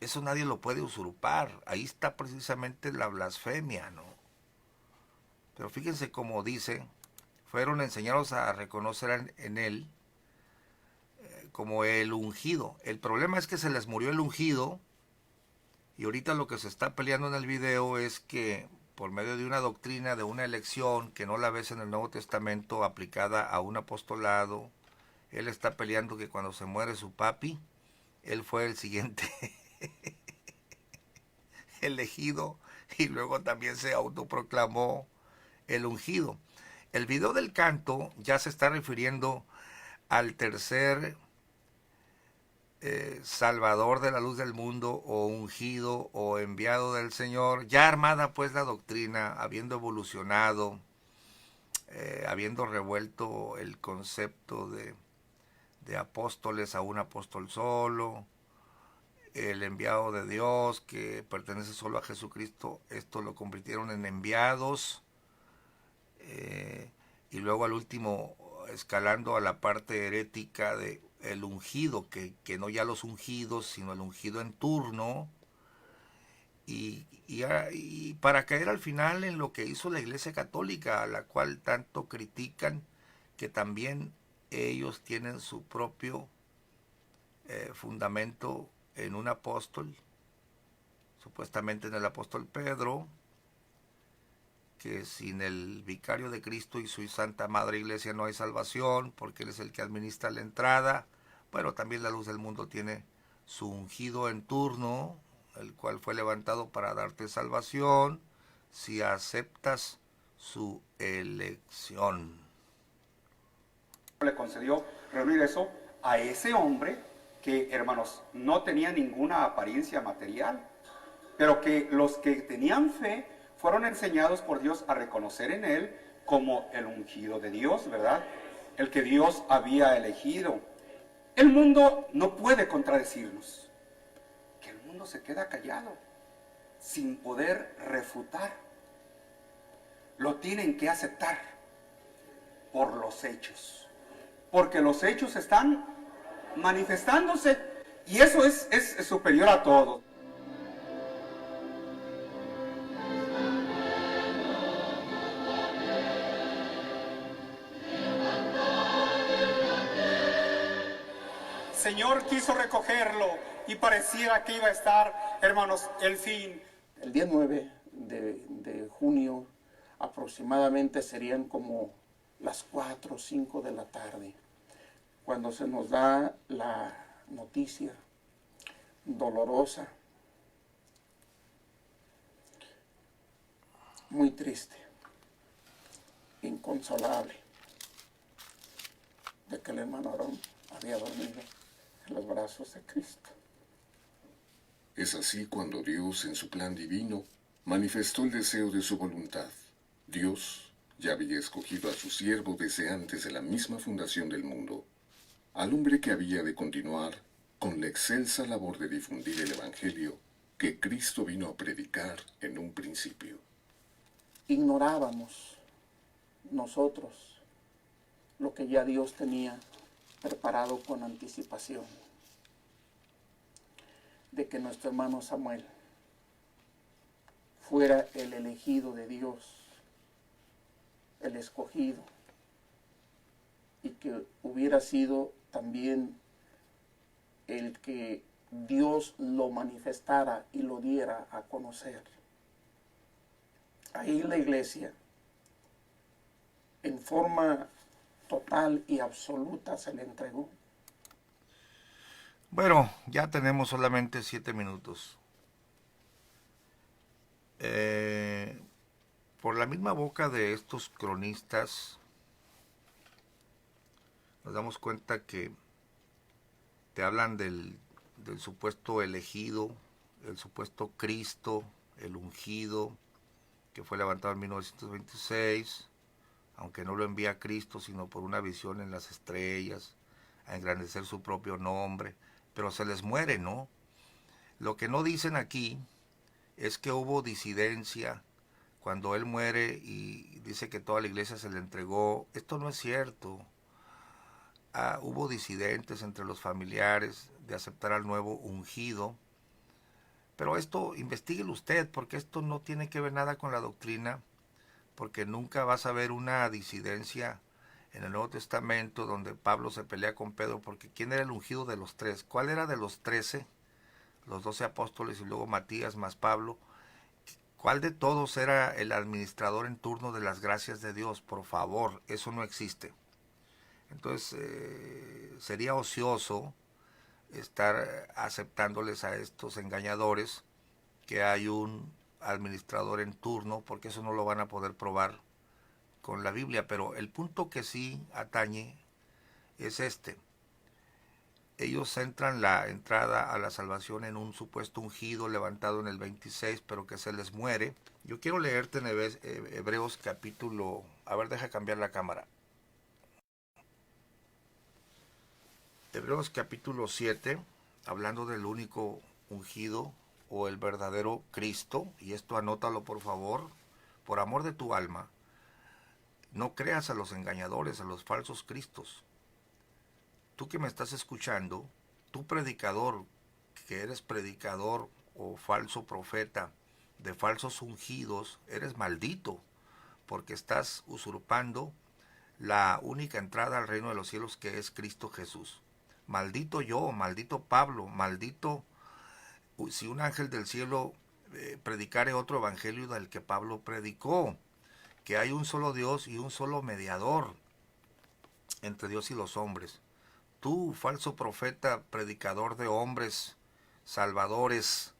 eso nadie lo puede usurpar. Ahí está precisamente la blasfemia, ¿no? Pero fíjense cómo dice, fueron enseñados a reconocer en Él como el ungido. El problema es que se les murió el ungido, y ahorita lo que se está peleando en el video es que por medio de una doctrina, de una elección que no la ves en el Nuevo Testamento aplicada a un apostolado, él está peleando que cuando se muere su papi, él fue el siguiente elegido, y luego también se autoproclamó el ungido. El video del canto ya se está refiriendo al tercer Salvador de la luz del mundo, o ungido, o enviado del Señor, ya armada pues la doctrina, habiendo evolucionado, habiendo revuelto el concepto de apóstoles a un apóstol solo, el enviado de Dios que pertenece solo a Jesucristo, esto lo convirtieron en enviados, y luego al último escalando a la parte herética de el ungido, que no ya los ungidos, sino el ungido en turno, y para caer al final en lo que hizo la Iglesia Católica, a la cual tanto critican, que también ellos tienen su propio fundamento en un apóstol, supuestamente en el apóstol Pedro, que sin el vicario de Cristo y su Santa Madre Iglesia no hay salvación, porque Él es el que administra la entrada Bueno, también la luz del mundo tiene su ungido en turno, el cual fue levantado para darte salvación si aceptas su elección. Le concedió reunir eso a ese hombre que, hermanos, no tenía ninguna apariencia material, pero que los que tenían fe fueron enseñados por Dios a reconocer en él como el ungido de Dios, ¿verdad? El que Dios había elegido. El mundo no puede contradecirnos, que el mundo se queda callado, sin poder refutar. Lo tienen que aceptar por los hechos, porque los hechos están manifestándose y eso es superior a todo. Señor quiso recogerlo y pareciera que iba a estar, hermanos, el fin. El día 9 de junio aproximadamente serían como las 4 o 5 de la tarde, cuando se nos da la noticia dolorosa, muy triste, inconsolable, de que el hermano Aarón había dormido en los brazos de Cristo. Es así cuando Dios, en su plan divino, manifestó el deseo de su voluntad. Dios ya había escogido a su siervo desde antes de la misma fundación del mundo, al hombre que había de continuar con la excelsa labor de difundir el Evangelio que Cristo vino a predicar en un principio. Ignorábamos nosotros lo que ya Dios tenía preparado con anticipación, de que nuestro hermano Samuel fuera el elegido de Dios, el escogido, y que hubiera sido también el que Dios lo manifestara y lo diera a conocer. Ahí la iglesia, en forma total y absoluta, se le entregó. Bueno, ya tenemos solamente 7 minutos. Por la misma boca de estos cronistas, nos damos cuenta que te hablan del supuesto elegido, el supuesto Cristo, el ungido, que fue levantado en 1926, aunque no lo envía Cristo, sino por una visión en las estrellas, a engrandecer su propio nombre, pero se les muere, ¿no? Lo que no dicen aquí es que hubo disidencia cuando él muere y dice que toda la iglesia se le entregó. Esto no es cierto. Hubo disidentes entre los familiares de aceptar al nuevo ungido, pero esto investíguelo usted, porque esto no tiene que ver nada con la doctrina, porque nunca vas a ver una disidencia en el Nuevo Testamento donde Pablo se pelea con Pedro, porque ¿quién era el ungido de los 3? ¿Cuál era de los 13? Los 12 apóstoles y luego Matías más Pablo. ¿Cuál de todos era el administrador en turno de las gracias de Dios? Por favor, eso no existe. Entonces sería ocioso estar aceptándoles a estos engañadores que hay un administrador en turno, porque eso no lo van a poder probar con la Biblia. Pero el punto que sí atañe es este. Ellos centran la entrada a la salvación en un supuesto ungido levantado en el 26, pero que se les muere. Yo quiero leerte en Hebreos capítulo... A ver, deja cambiar la cámara. Hebreos capítulo 7, hablando del único ungido o el verdadero Cristo, y esto anótalo por favor, por amor de tu alma, no creas a los engañadores, a los falsos cristos. Tú que me estás escuchando, tú predicador, que eres predicador o falso profeta de falsos ungidos, eres maldito, porque estás usurpando la única entrada al reino de los cielos, que es Cristo Jesús. Maldito yo, maldito Pablo, maldito si un ángel del cielo predicare otro evangelio del que Pablo predicó, que hay un solo Dios y un solo mediador entre Dios y los hombres. tú, falso profeta, predicador de hombres, salvadores,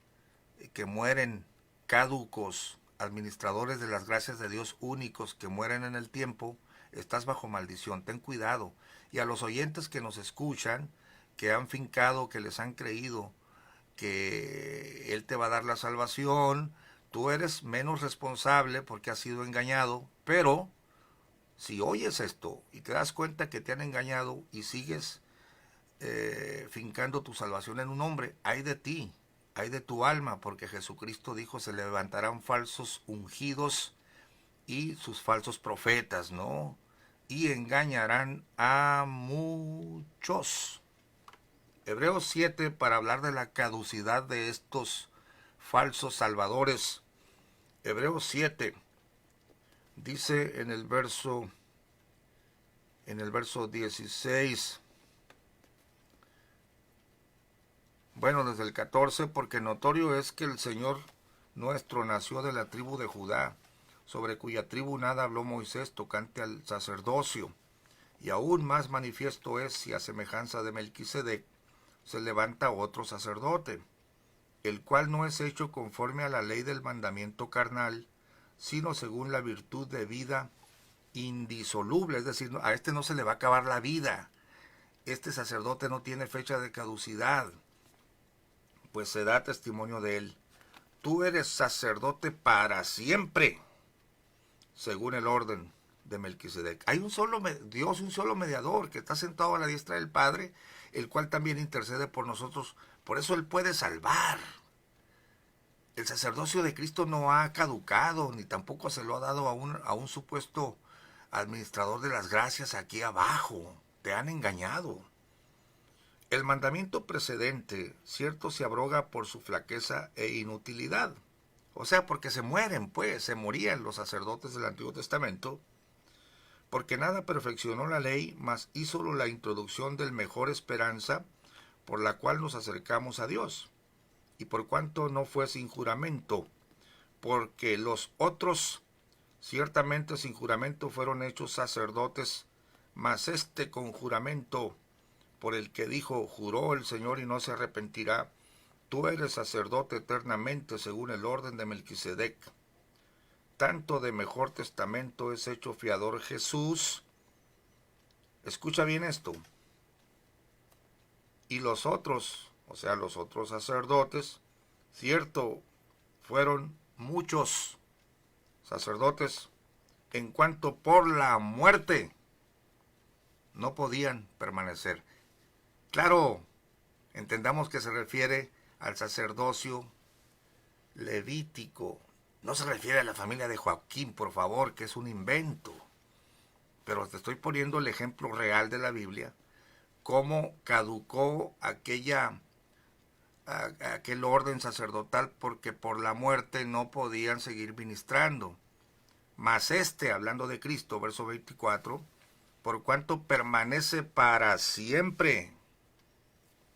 que mueren, caducos, administradores de las gracias de Dios únicos, que mueren en el tiempo, estás bajo maldición, ten cuidado. Y a los oyentes que nos escuchan, que han fincado, que les han creído que Él te va a dar la salvación, tú eres menos responsable porque has sido engañado, pero si oyes esto y te das cuenta que te han engañado y sigues fincando tu salvación en un hombre, ay de ti, ay de tu alma, porque Jesucristo dijo, se levantarán falsos ungidos y sus falsos profetas, ¿no? Y engañarán a muchos. Hebreos 7, para hablar de la caducidad de estos falsos salvadores. Hebreos 7 dice en el verso 16, bueno, desde el 14, porque notorio es que el Señor nuestro nació de la tribu de Judá, sobre cuya tribu nada habló Moisés tocante al sacerdocio, y aún más manifiesto es si a semejanza de Melquisedec se levanta otro sacerdote, el cual no es hecho conforme a la ley del mandamiento carnal, sino según la virtud de vida indisoluble, es decir, a este no se le va a acabar la vida, este sacerdote no tiene fecha de caducidad, pues se da testimonio de él. Tú eres sacerdote para siempre, según el orden de Melquisedec. Hay un solo Dios, un solo mediador, que está sentado a la diestra del Padre, el cual también intercede por nosotros. Por eso Él puede salvar. El sacerdocio de Cristo no ha caducado, ni tampoco se lo ha dado a un supuesto administrador de las gracias aquí abajo. Te han engañado. El mandamiento precedente, cierto, se abroga por su flaqueza e inutilidad. O sea, porque se mueren, pues, se morían los sacerdotes del Antiguo Testamento, porque nada perfeccionó la ley, mas hízolo la introducción del mejor esperanza, por la cual nos acercamos a Dios. Y por cuanto no fue sin juramento, porque los otros ciertamente sin juramento fueron hechos sacerdotes, mas este con juramento, por el que dijo, juró el Señor y no se arrepentirá, tú eres sacerdote eternamente según el orden de Melquisedec. Tanto de mejor testamento es hecho fiador Jesús. Escucha bien esto. Y los otros, o sea, los otros sacerdotes, cierto, fueron muchos sacerdotes, en cuanto por la muerte no podían permanecer. Claro, entendamos que se refiere al sacerdocio levítico. No se refiere a la familia de Joaquín, por favor, que es un invento. Pero te estoy poniendo el ejemplo real de la Biblia, cómo caducó aquel orden sacerdotal porque por la muerte no podían seguir ministrando. Mas hablando de Cristo, verso 24, por cuanto permanece para siempre,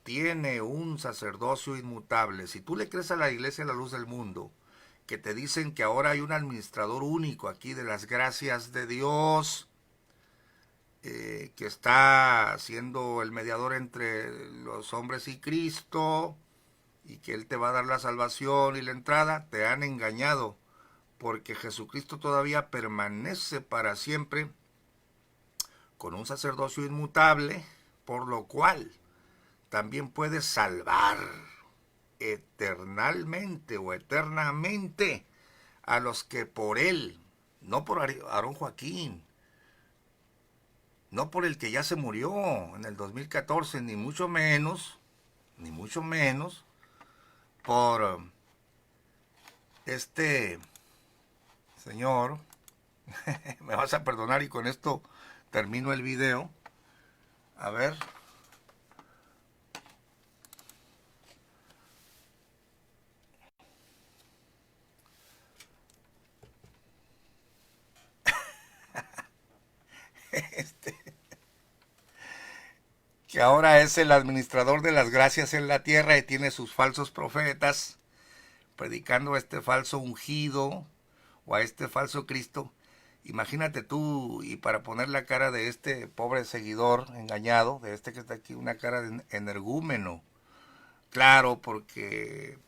tiene un sacerdocio inmutable. Si tú le crees a la iglesia a la luz del mundo, que te dicen que ahora hay un administrador único aquí de las gracias de Dios, que está siendo el mediador entre los hombres y Cristo, y que Él te va a dar la salvación y la entrada, te han engañado, porque Jesucristo todavía permanece para siempre con un sacerdocio inmutable, por lo cual también puede salvar eternalmente o eternamente a los que por Él, no por Aarón Joaquín, no por el que ya se murió en el 2014, ni mucho menos por este señor. Me vas a perdonar y con esto termino el video. A ver. Que ahora es el administrador de las gracias en la tierra y tiene sus falsos profetas predicando a este falso ungido o a este falso Cristo. Imagínate tú, y para poner la cara de este pobre seguidor engañado, de este que está aquí, una cara de energúmeno. Claro, porque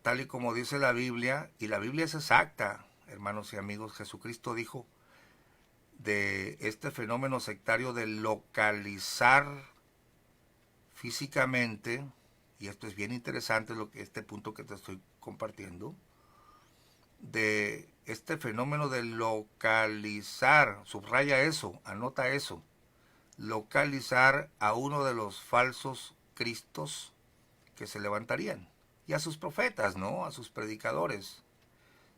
tal y como dice la Biblia, y la Biblia es exacta, hermanos y amigos, Jesucristo dijo de este fenómeno sectario de localizar físicamente, y esto es bien interesante este punto que te estoy compartiendo, de este fenómeno de localizar, subraya eso, anota eso, localizar a uno de los falsos cristos que se levantarían, y a sus profetas, ¿no? A sus predicadores.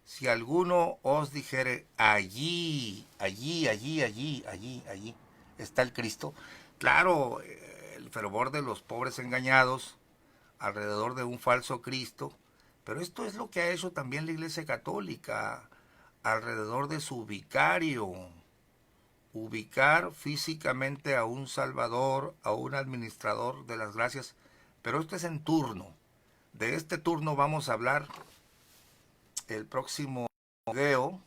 Si alguno os dijere, allí está el Cristo, claro, el fervor de los pobres engañados alrededor de un falso Cristo, pero esto es lo que ha hecho también la Iglesia Católica alrededor de su vicario, ubicar físicamente a un salvador, a un administrador de las gracias, pero esto es en turno. De este turno vamos a hablar el próximo video.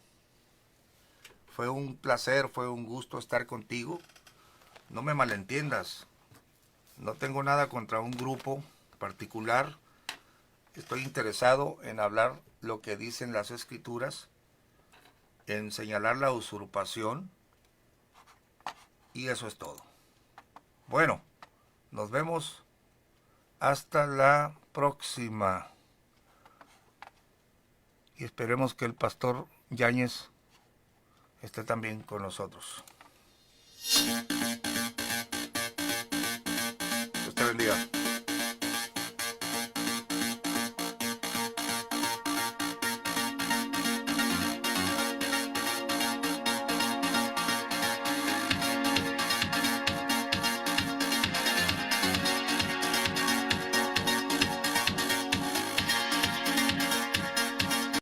Fue un placer, fue un gusto estar contigo. No me malentiendas, no tengo nada contra un grupo particular. Estoy interesado en hablar lo que dicen las Escrituras, en señalar la usurpación, y eso es todo. Bueno, nos vemos hasta la próxima. Y esperemos que el pastor Yáñez esté también con nosotros.